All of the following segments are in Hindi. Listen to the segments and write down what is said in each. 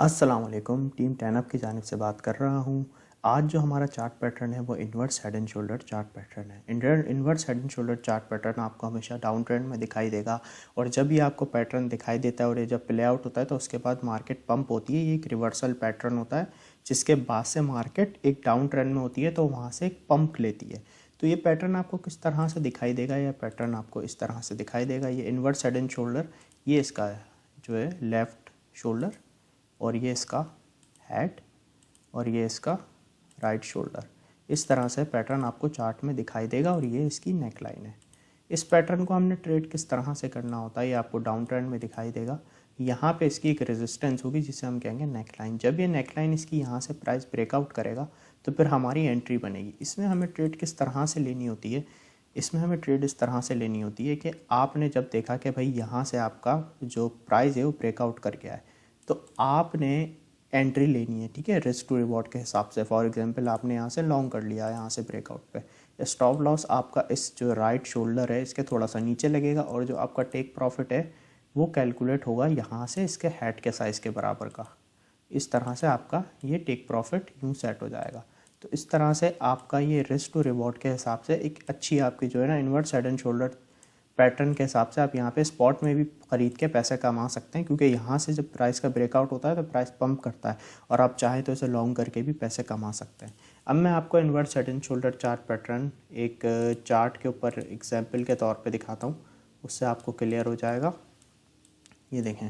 अस्सलाम वालेकुम, टीम 10 की जानिब से बात कर रहा हूँ। आज जो हमारा चार्ट पैटर्न है वो inverse head and shoulder chart pattern है। Inverse head and shoulder chart pattern आपको हमेशा डाउन ट्रेंड में दिखाई देगा और जब ये आपको पैटर्न दिखाई देता है और ये जब प्ले आउट होता है तो उसके बाद मार्केट पंप होती है। ये एक रिवर्सल पैटर्न होता है जिसके बाद से मार्केट एक डाउन ट्रेंड में होती है तो वहाँ से एक पंप लेती है। तो ये पैटर्न आपको किस तरह से दिखाई देगा? यह पैटर्न आपको इस तरह से दिखाई देगा। ये इन्वर्स हेड एंड शोल्डर, ये इसका जो है लेफ़्ट शोल्डर और ये इसका हेड और ये इसका राइट शोल्डर। इस तरह से पैटर्न आपको चार्ट में दिखाई देगा और ये इसकी नेक लाइन है। इस पैटर्न को हमने ट्रेड किस तरह से करना होता है ये आपको डाउन ट्रेंड में दिखाई देगा। यहाँ पे इसकी एक रेजिस्टेंस होगी जिसे हम कहेंगे नेक लाइन। जब ये नेक लाइन इसकी यहाँ से प्राइस ब्रेकआउट करेगा तो फिर हमारी एंट्री बनेगी। इसमें हमें ट्रेड किस तरह से लेनी होती है? इसमें हमें ट्रेड इस तरह से लेनी होती है कि आपने जब देखा कि भाई यहाँ से आपका जो प्राइस है वो ब्रेकआउट कर गया है तो आपने एंट्री लेनी है, ठीक है, रिस्क टू रिवॉर्ड के हिसाब से। फॉर एग्जांपल आपने यहाँ से लॉन्ग कर लिया यहाँ से ब्रेकआउट पे। स्टॉप लॉस आपका इस जो राइट शोल्डर है इसके थोड़ा सा नीचे लगेगा और जो आपका टेक प्रॉफिट है वो कैलकुलेट होगा यहाँ से इसके हेड के साइज़ के बराबर का। इस तरह से आपका ये टेक प्रॉफिट यूँ सेट हो जाएगा। तो इस तरह से आपका ये रिस्क टू रिवॉर्ड के हिसाब से एक अच्छी आपकी जो है ना inverse head and shoulder pattern के हिसाब से आप यहाँ पे स्पॉट में भी ख़रीद के पैसे कमा सकते हैं, क्योंकि यहाँ से जब प्राइस का ब्रेकआउट होता है तो प्राइस पंप करता है और आप चाहें तो इसे लॉन्ग करके भी पैसे कमा सकते हैं। अब मैं आपको inverse head and shoulder chart pattern एक चार्ट के ऊपर एग्जाम्पल के तौर पे दिखाता हूँ, उससे आपको क्लियर हो जाएगा। ये देखें,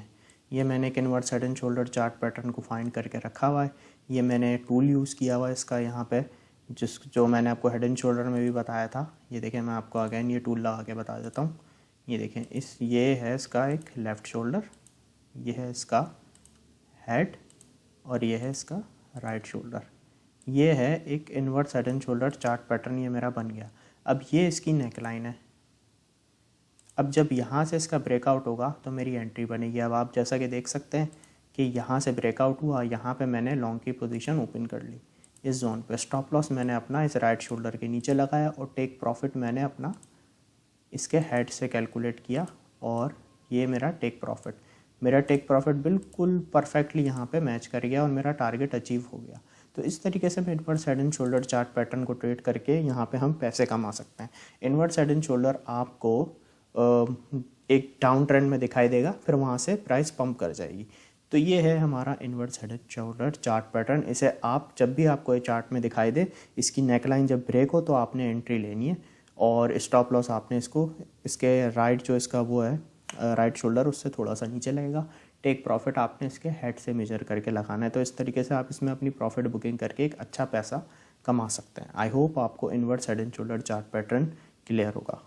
ये मैंने एक inverse head and shoulder chart pattern को फाइंड करके रखा हुआ है। ये मैंने टूल यूज़ किया हुआ है इसका यहाँ पे, जो मैंने आपको हेड एंड शोल्डर में भी बताया था। ये देखें, मैं आपको अगेन ये टूल लगा के बता देता हूँ। ये देखें, ये है इसका एक लेफ़्ट शोल्डर, ये है इसका हेड और ये है इसका राइट शोल्डर। ये है एक inverse head and shoulder chart pattern, ये मेरा बन गया। अब ये इसकी नेक लाइन है। अब जब यहाँ से इसका ब्रेकआउट होगा तो मेरी एंट्री बनेगी। अब आप जैसा कि देख सकते हैं कि यहाँ से ब्रेकआउट हुआ, यहाँ पे मैंने लॉन्ग की पोजीशन ओपन कर ली इस जोन पे। स्टॉप लॉस मैंने अपना इस राइट शोल्डर के नीचे लगाया और टेक प्रॉफिट मैंने अपना इसके हेड से कैलकुलेट किया और ये मेरा टेक प्रॉफिट बिल्कुल परफेक्टली यहाँ पे मैच कर गया और मेरा टारगेट अचीव हो गया। तो इस तरीके से मैं inverse head and shoulder chart pattern को ट्रेड करके यहाँ पे हम पैसे कमा सकते हैं। इन्वर्स हेड एंड शोल्डर आपको एक डाउन ट्रेंड में दिखाई देगा, फिर वहाँ से प्राइस पंप कर जाएगी। तो ये है हमारा inverse head and shoulder chart pattern. इसे आप जब भी आपको ये चार्ट में दिखाई दे, इसकी नेकलाइन जब ब्रेक हो तो आपने एंट्री लेनी है और स्टॉप लॉस आपने इसको इसके राइट जो इसका वो है राइट शोल्डर उससे थोड़ा सा नीचे लगेगा। टेक प्रॉफिट आपने इसके हेड से मेजर करके लगाना है। तो इस तरीके से आप इसमें अपनी प्रॉफिट बुकिंग करके एक अच्छा पैसा कमा सकते हैं। आई होप आपको inverse head and shoulder chart pattern clear होगा।